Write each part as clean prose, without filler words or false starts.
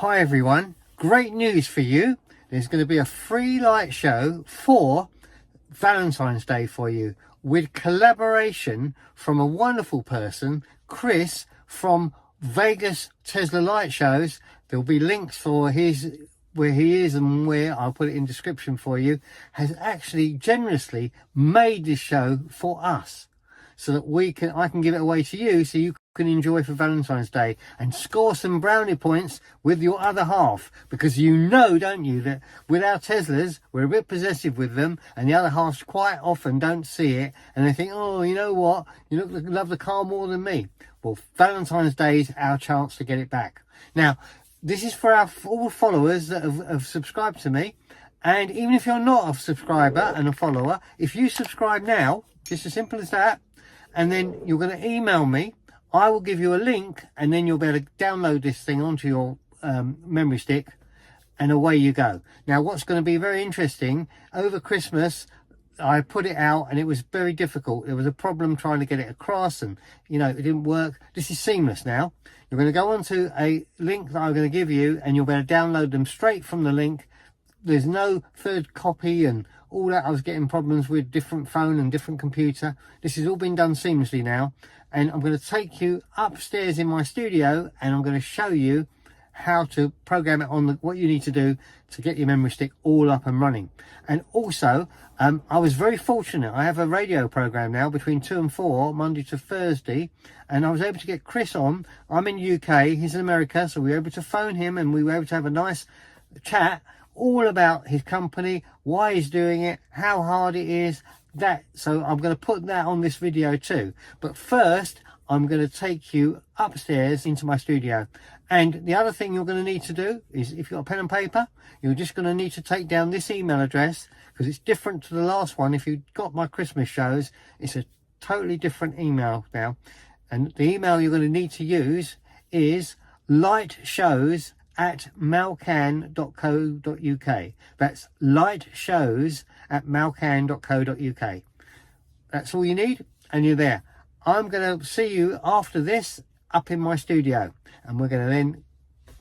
Hi everyone, great news for you. There's going to be a free light show for Valentine's Day for you with collaboration from a wonderful person, Chris from Vegas Tesla Lightshows. There'll be links for his where he is and where, I'll put it in description for you, has actually generously made this show for us so that I can give it away to you so you can enjoy for Valentine's Day and score some brownie points with your other half, because you know, don't you, that with our Teslas we're a bit possessive with them and the other halves quite often don't see it and they think, oh, you know what, you love the car more than me. Well, Valentine's Day is our chance to get it back. Now this is for all followers that have subscribed to me, and even if you're not a subscriber and a follower, if you subscribe now, just as simple as that, and then you're going to email me, I will give you a link and then you'll be able to download this thing onto your memory stick and away you go. Now what's going to be very interesting, over Christmas I put it out and it was very difficult. There was a problem trying to get it across and it didn't work. This is seamless now. You're going to go onto a link that I'm going to give you and you'll be able to download them straight from the link. There's no third copy and all that. I was getting problems with different phone and different computer. This has all been done seamlessly now, and I'm going to take you upstairs in my studio and I'm going to show you how to program it on what you need to do to get your memory stick all up and running. And also I was very fortunate. I have a radio program now between 2 and 4 Monday to Thursday, and I was able to get Chris on. I'm in UK, he's in America, so we were able to phone him and we were able to have a nice chat all about his company, why he's doing it, how hard it is, that. So I'm going to put that on this video too. But first I'm going to take you upstairs into my studio. And the other thing you're going to need to do is, if you've got a pen and paper, you're just going to need to take down this email address, because it's different to the last one. If you've got my Christmas shows, it's a totally different email now. And the email you're going to need to use is lightshows@malcan.co.uk. That's lightshows@malcan.co.uk. That's all you need and you're there. I'm going to see you after this up in my studio and we're going to then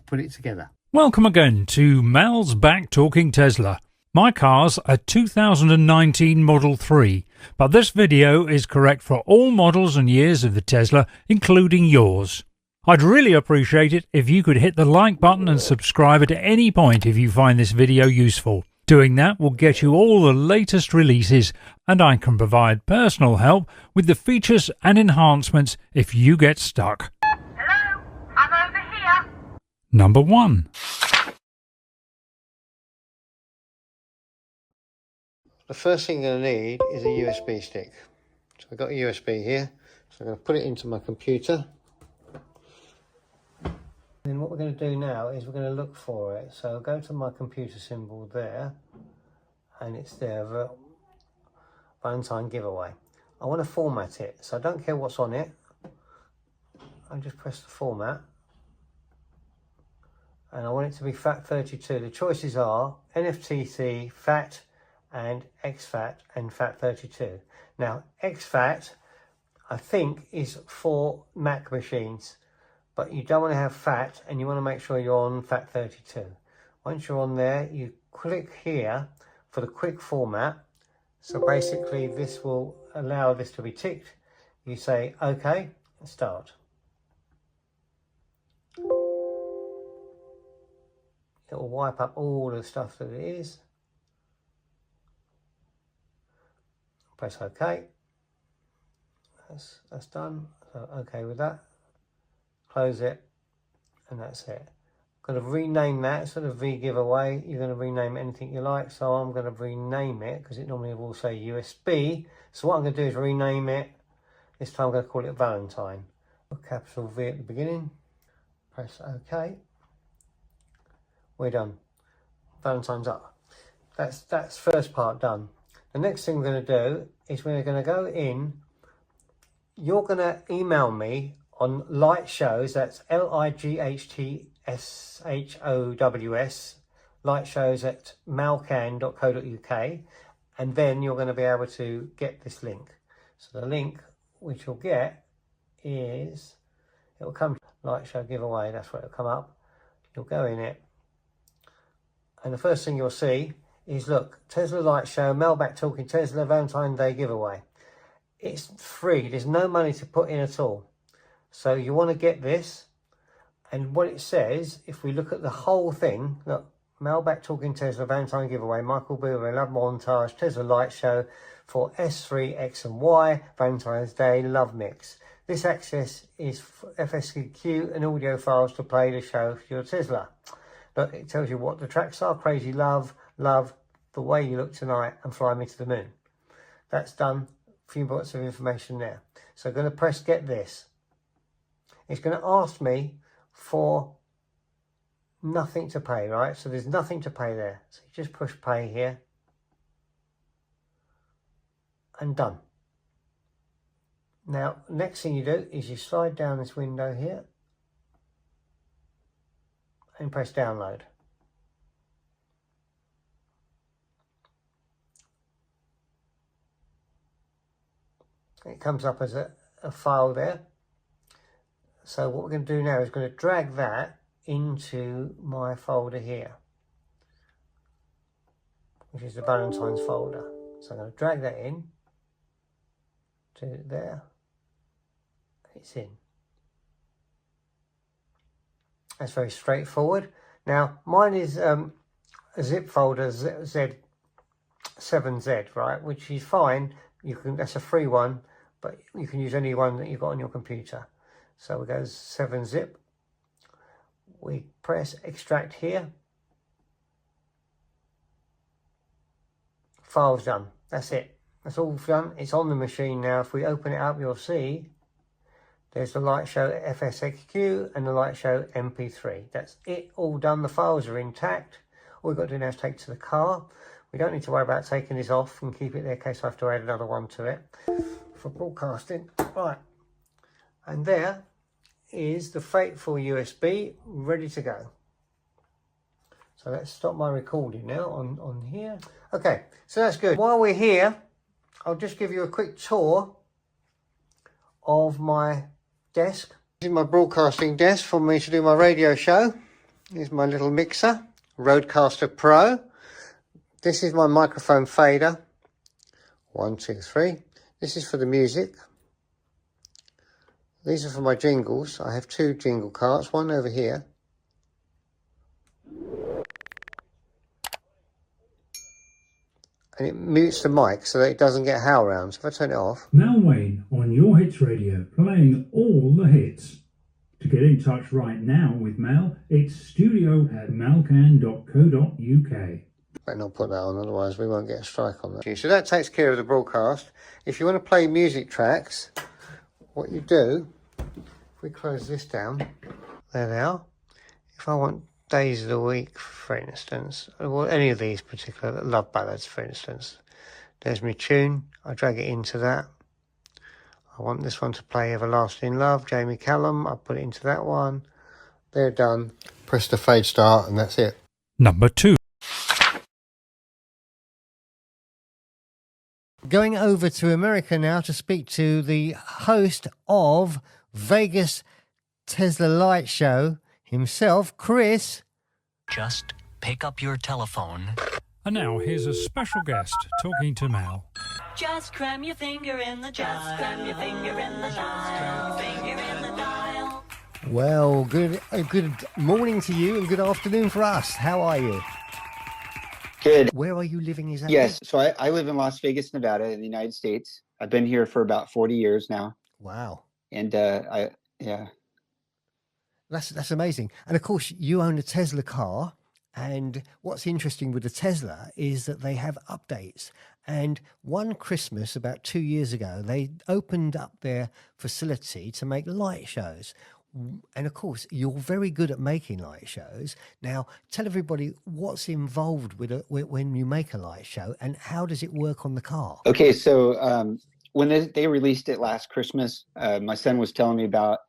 put it together. Welcome again to Mal's Back Talking Tesla. My car's a 2019 Model 3, but this video is correct for all models and years of the Tesla, including yours. I'd really appreciate it if you could hit the like button and subscribe at any point if you find this video useful. Doing that will get you all the latest releases, and I can provide personal help with the features and enhancements if you get stuck. Hello, I'm over here. Number 1. The first thing you're going to need is a USB stick. So I've got a USB here, so I'm going to put it into my computer. Then what we're going to do now is we're going to look for it. So go to my computer symbol there, and it's there, Valentine giveaway. I want to format it, so I don't care what's on it. I just press the format, and I want it to be FAT32. The choices are NFTC, FAT, and XFAT and FAT32. Now XFAT I think is for Mac machines, but you don't want to have FAT and you want to make sure you're on FAT32. Once you're on there, you click here for the quick format. So basically this will allow this to be ticked. You say OK and start. It will wipe up all the stuff that it is. Press OK. That's done. So OK with that. Close it, and that's it. I'm going to rename that instead of V giveaway. You're going to rename anything you like. So I'm going to rename it because it normally will say USB. So what I'm going to do is rename it. This time I'm going to call it Valentine. Capital V at the beginning. Press OK. We're done. Valentine's up. That's first part done. The next thing we're going to do is we're going to go in. You're going to email me on Lightshows, that's LIGHTSHOWS, lightshows@malcan.co.uk, and then you're going to be able to get this link. So the link which you'll get is, it will come Lightshow giveaway, that's where it'll come up. You'll go in it, and the first thing you'll see is, look, Tesla Lightshow, Malback Talking Tesla Valentine Day giveaway. It's free. There's no money to put in at all. So you want to get this. And what it says, if we look at the whole thing, look, Malback Talking Tesla Valentine giveaway, Michael Beaver, Love Montage, Tesla Lightshow for S3, X and Y, Valentine's Day, Love Mix. This access is FSQ and audio files to play the show for your Tesla. Look, it tells you what the tracks are: Crazy Love, Love, The Way You Look Tonight, and Fly Me to the Moon. That's done. A few bits of information there. So I'm going to press Get This. It's going to ask me for nothing to pay, right? So there's nothing to pay there. So you just push pay here. And done. Now, next thing you do is you slide down this window here and press download. It comes up as a file there. So what we're going to do now is going to drag that into my folder here, which is the Valentine's folder. So I'm going to drag that in to there. It's in. That's very straightforward. Now, mine is a zip folder Z7Z, right, which is fine. You can, that's a free one, but you can use any one that you've got on your computer. So we go 7-zip. We press extract here. File's done. That's it. That's all done. It's on the machine now. If we open it up, you'll see there's the Lightshow FSXQ and the Lightshow MP3. That's it, all done. The files are intact. All we've got to do now is take it to the car. We don't need to worry about taking this off and keep it there in case I have to add another one to it for broadcasting. Right. And there is the fateful USB ready to go. So let's stop my recording now on here. Okay, so that's good. While we're here, I'll just give you a quick tour of my desk. This is my broadcasting desk for me to do my radio show. Here's my little mixer, Rodecaster Pro. This is my microphone fader. 1, 2, 3. This is for the music. These are for my jingles. I have 2 jingle carts, one over here. And it mutes the mic so that it doesn't get howl round. So if I turn it off. Mal Wayne on Your Hits Radio, playing all the hits. To get in touch right now with Mal, it's studio@malcan.co.uk. Better not put that on, otherwise we won't get a strike on that. So that takes care of the broadcast. If you want to play music tracks, what you do, if we close this down, there they are. If I want days of the week, for instance, or any of these particular love ballads, for instance, there's my tune. I drag it into that. I want this one to play Everlasting Love, Jamie Callum. I put it into that one. They're done. Press the fade start and that's it. Number 2. Going over to America now to speak to the host of Vegas Tesla Light Show himself, Chris. Just pick up your telephone. And now here's a special guest talking to Mal. Just cram your finger in the dial. Cram your finger in the dial. Finger in the dial. Well, good morning to you and good afternoon for us. How are you? Good. Where are you living exactly? Yes. So I live in Las Vegas, Nevada, in the United States. I've been here for about 40 years now. Wow. And yeah. That's amazing. And of course, you own a Tesla car. And what's interesting with the Tesla is that they have updates. And one Christmas, about 2 years ago, they opened up their facility to make light shows. And of course, you're very good at making light shows. Now, tell everybody what's involved with it when you make a light show and how does it work on the car? Okay. So when they released it last Christmas, my son was telling me about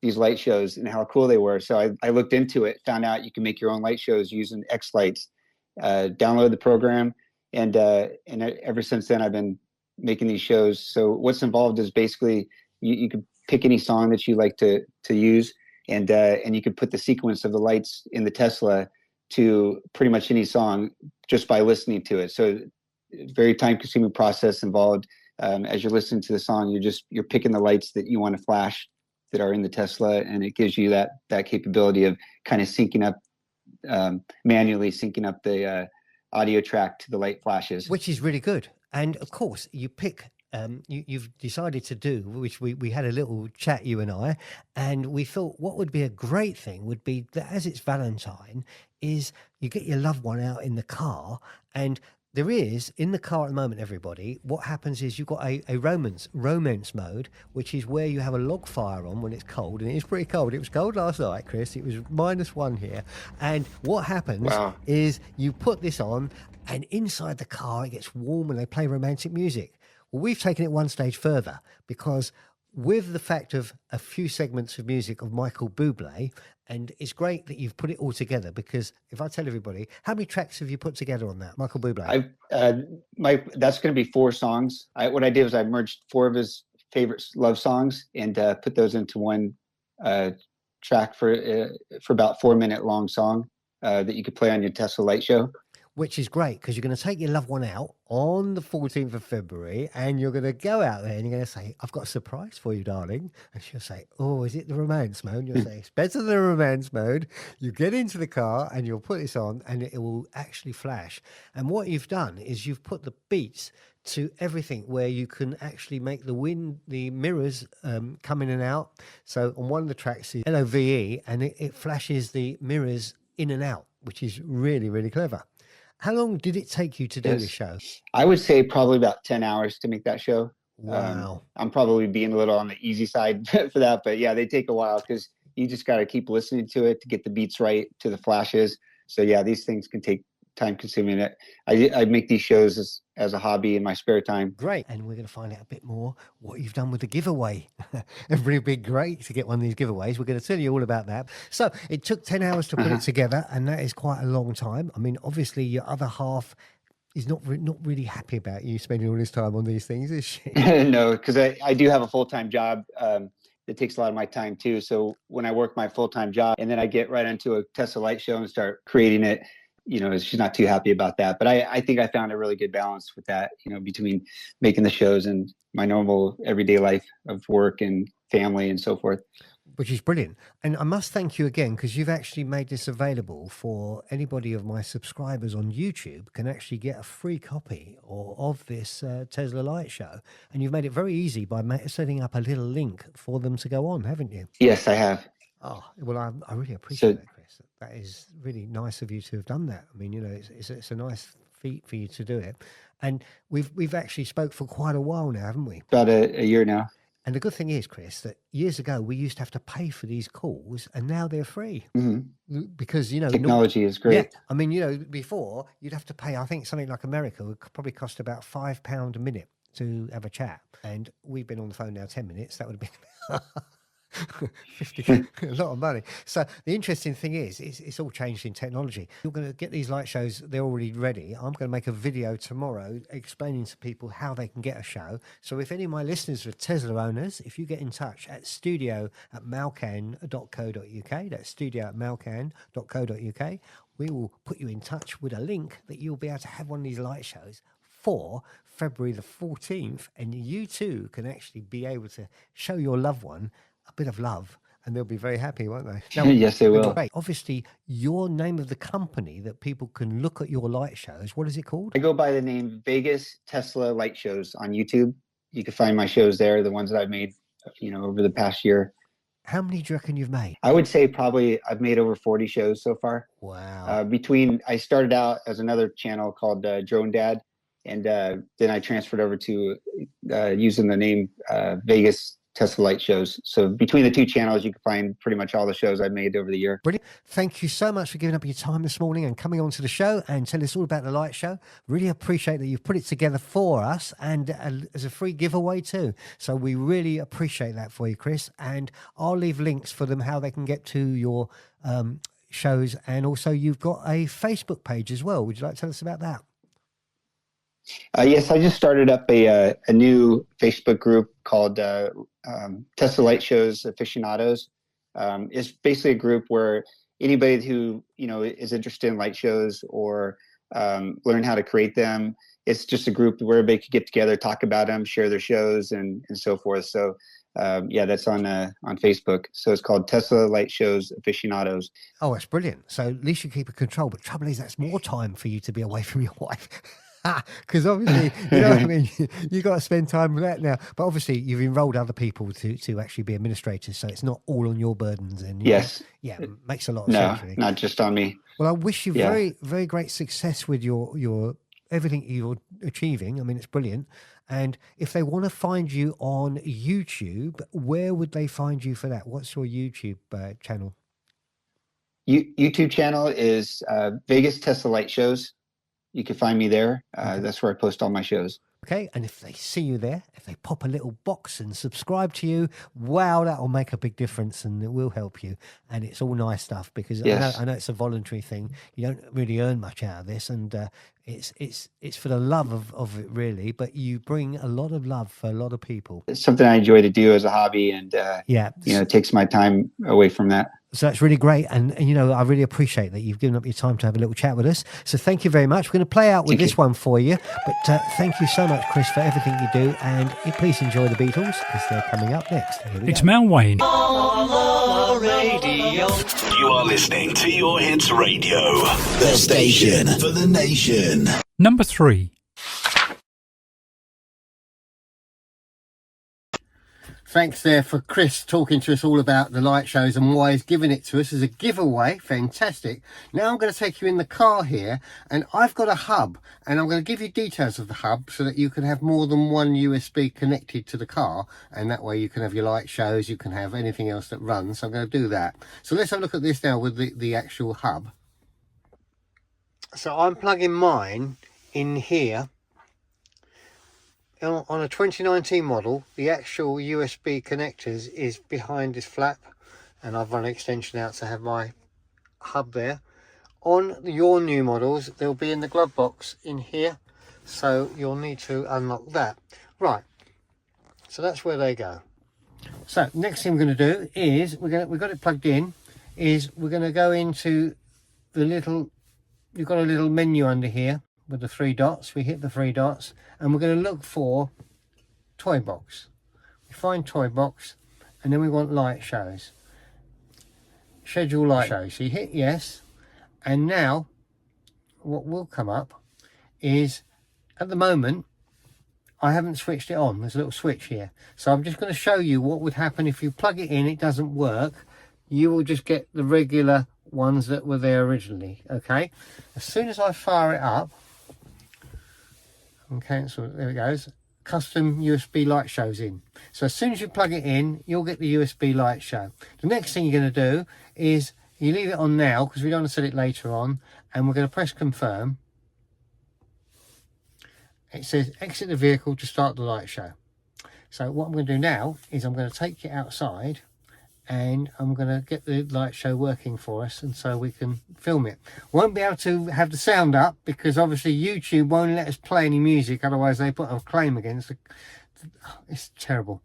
these light shows and how cool they were. So I looked into it, found out you can make your own light shows using XxxxLights, download the program. And ever since then, I've been making these shows. So what's involved is basically you can pick any song that you like to use, and you could put the sequence of the lights in the Tesla to pretty much any song just by listening to it. So very time-consuming process involved. As you're listening to the song, you're picking the lights that you want to flash that are in the Tesla, and it gives you that capability of kind of syncing up, manually syncing up the audio track to the light flashes, which is really good. And of course, you pick. You've decided to do, which we had a little chat, you and I, and we thought what would be a great thing would be that as it's Valentine, is you get your loved one out in the car, and there is in the car at the moment, everybody, what happens is you've got a romance mode, which is where you have a log fire on when it's cold, and it is pretty cold. It was cold last night, Chris. It was -1 here. And what happens is you put this on, and inside the car it gets warm and they play romantic music. Well, we've taken it one stage further, because with the fact of a few segments of music of Michael Bublé, and it's great that you've put it all together, because if I tell everybody, how many tracks have you put together on that, Michael Bublé? That's going to be 4 songs. What I did was I merged 4 of his favorite love songs and put those into one track for about 4-minute long song that you could play on your Tesla Lightshow. Which is great, because you're going to take your loved one out on the 14th of February, and you're going to go out there and you're going to say, I've got a surprise for you, darling. And she'll say, oh, is it the romance mode? And you'll say, it's better than the romance mode. You get into the car and you'll put this on, and it will actually flash. And what you've done is you've put the beats to everything, where you can actually make the mirrors come in and out. So on one of the tracks is LOVE, and it flashes the mirrors in and out, which is really, really clever. How long did it take you to do this show? I would say probably about 10 hours to make that show. Wow. I'm probably being a little on the easy side for that, but yeah, they take a while, because you just got to keep listening to it to get the beats right, to the flashes. So yeah, these things can take time consuming. I make these shows as a hobby in my spare time. Great. And we're going to find out a bit more what you've done with the giveaway. It'd really be great to get one of these giveaways. We're going to tell you all about that. So it took 10 hours to put it together, and that is quite a long time. I mean, obviously your other half is not really happy about you spending all this time on these things, is she? No, because I do have a full-time job that takes a lot of my time too. So when I work my full-time job and then I get right into a Tesla light show and start creating it, she's not too happy about that. But I think I found a really good balance with that, between making the shows and my normal everyday life of work and family and so forth. Which is brilliant. And I must thank you again, because you've actually made this available for anybody of my subscribers on YouTube can actually get a free copy of this Tesla Light Show. And you've made it very easy by setting up a little link for them to go on, haven't you? Yes, I have. Oh, well, I really appreciate that, Chris. That is really nice of you to have done that. I mean, it's a nice feat for you to do it. And we've actually spoke for quite a while now, haven't we? About a year now. And the good thing is, Chris, that years ago we used to have to pay for these calls, and now they're free. Mm-hmm. Because, technology is great. Yeah, I mean, before you'd have to pay, I think something like America would probably cost about £5 a minute to have a chat. And we've been on the phone now 10 minutes. That would have been 50, a lot of money. So the interesting thing is, it's all changed in technology. You're going to get these light shows, they're already ready. I'm going to make a video tomorrow explaining to people how they can get a show. So if any of my listeners are Tesla owners, if you get in touch at studio@malcan.co.uk, that's studio@malcan.co.uk, we will put you in touch with a link that you'll be able to have one of these light shows for February the 14th, and you too can actually be able to show your loved one a bit of love, and they'll be very happy, won't they? Now, yes, they will. Obviously, your name of the company that people can look at your light shows, what is it called? I go by the name Vegas Tesla Light Shows on YouTube. You can find my shows there, the ones that I've made, over the past year. How many do you reckon you've made? I would say probably I've made over 40 shows so far. Wow. I started out as another channel called Drone Dad, and then I transferred over to using the name Vegas Tesla Light Shows. So between the two channels, you can find pretty much all the shows I've made over the year. Brilliant. Thank you so much for giving up your time this morning and coming on to the show and tell us all about the light show. Really appreciate that you've put it together for us, and as a free giveaway too. So we really appreciate that for you, Chris. And I'll leave links for them, how they can get to your shows. And also you've got a Facebook page as well. Would you like to tell us about that? Yes, I just started up a new Facebook group called Tesla Lightshows Aficionados. It's basically a group where anybody who is interested in light shows or learn how to create them. It's just a group where everybody could get together, talk about them, share their shows, and so forth. So yeah, that's on Facebook. So it's called Tesla Lightshows Aficionados. Oh, that's brilliant. So at least you keep it control. But trouble is, that's more time for you to be away from your wife. Because obviously, you know what I mean, you got to spend time with that now. But obviously, you've enrolled other people to actually be administrators, so it's not all on your burdens. And yes, yeah, it makes a lot of sense. Really. Not just on me. Well, I wish you very, very great success with your everything you're achieving. I mean, it's brilliant. And if they want to find you on YouTube, where would they find you for that? What's your YouTube channel? YouTube channel is Vegas Tesla Light Shows. You can find me there. That's where I post all my shows. Okay, and if they see you there, if they pop a little box and subscribe to you, wow, that will make a big difference and it will help you. And it's all nice stuff because I know it's a voluntary thing. You don't really earn much out of this, and it's for the love of it, really. But you bring a lot of love for a lot of people. It's something I enjoy to do as a hobby, and it takes my time away from that. So that's really great. And I really appreciate that you've given up your time to have a little chat with us. So thank you very much. We're going to play out with this one for you. But thank you so much, Chris, for everything you do. And please enjoy the Beatles because they're coming up next. It's Mel Wayne. On the radio. You are listening to Your Hits Radio, the station for the nation. Number 3. Thanks there for Chris talking to us all about the light shows and why he's giving it to us as a giveaway. Fantastic. Now I'm going to take you in the car here, and I've got a hub, and I'm going to give you details of the hub so that you can have more than one USB connected to the car, and that way you can have your light shows, you can have anything else that runs. So I'm going to do that. So let's have a look at this now with the actual hub. So I'm plugging mine in here. On a 2019 model, the actual USB connectors is behind this flap, and I've run an extension out to have my hub there. On your new models, they'll be in the glove box in here, so you'll need to unlock that. Right, so that's where they go. So next thing we're going to do is we've got it plugged in. We're going to go into the little. You've got a little menu under here with the 3 dots. We hit the 3 dots and we're going to look for Toybox. We find Toybox, and then we want light shows. Schedule light shows. So you hit yes, and now what will come up is, at the moment I haven't switched it on. There's a little switch here, so I'm just going to show you what would happen if you plug it in, it doesn't work. You will just get the regular ones that were there originally. Okay, as soon as I fire it up, okay, so there it goes. Custom USB light shows in. So as soon as you plug it in, you'll get the USB light show. The next thing you're going to do is you leave it on now because we don't want to set it later on, and we're going to press confirm. It says exit the vehicle to start the light show. So what I'm going to do now is I'm going to take it outside, and I'm going to get the light show working for us, and so we can film it. Won't be able to have the sound up because obviously YouTube won't let us play any music, otherwise they put a claim against it. It's terrible.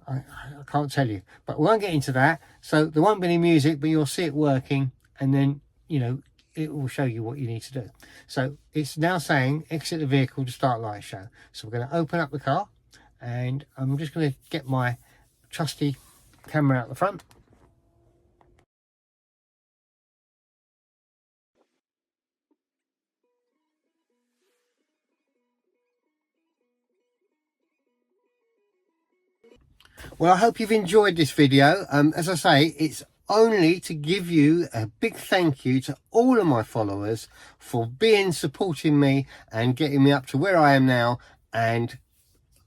I can't tell you, but we won't get into that. So there won't be any music, but you'll see it working, and then it will show you what you need to do. So it's now saying exit the vehicle to start light show. So we're going to open up the car, and I'm just going to get my trusty camera out the front. Well, I hope you've enjoyed this video. As I say, it's only to give you a big thank you to all of my followers for supporting me and getting me up to where I am now, and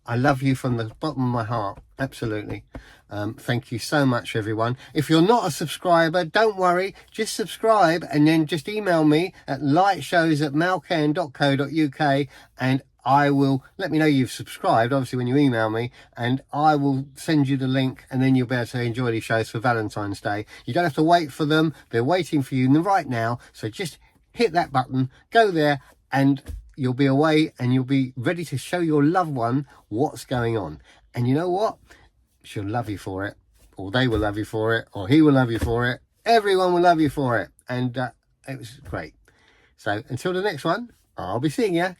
I love you from the bottom of my heart. Absolutely. Thank you so much, everyone. If you're not a subscriber, don't worry, just subscribe and then just email me at lightshows@malcan.co.uk, and I will let me know you've subscribed, obviously, when you email me, and I will send you the link, and then you'll be able to enjoy these shows for Valentine's Day. You don't have to wait for them. They're waiting for you right now. So just hit that button, go there, and you'll be away, and you'll be ready to show your loved one what's going on. And you know what? She'll love you for it. or they will love you for it, or he will love you for it. Everyone will love you for it. And it was great. So until the next one, I'll be seeing you.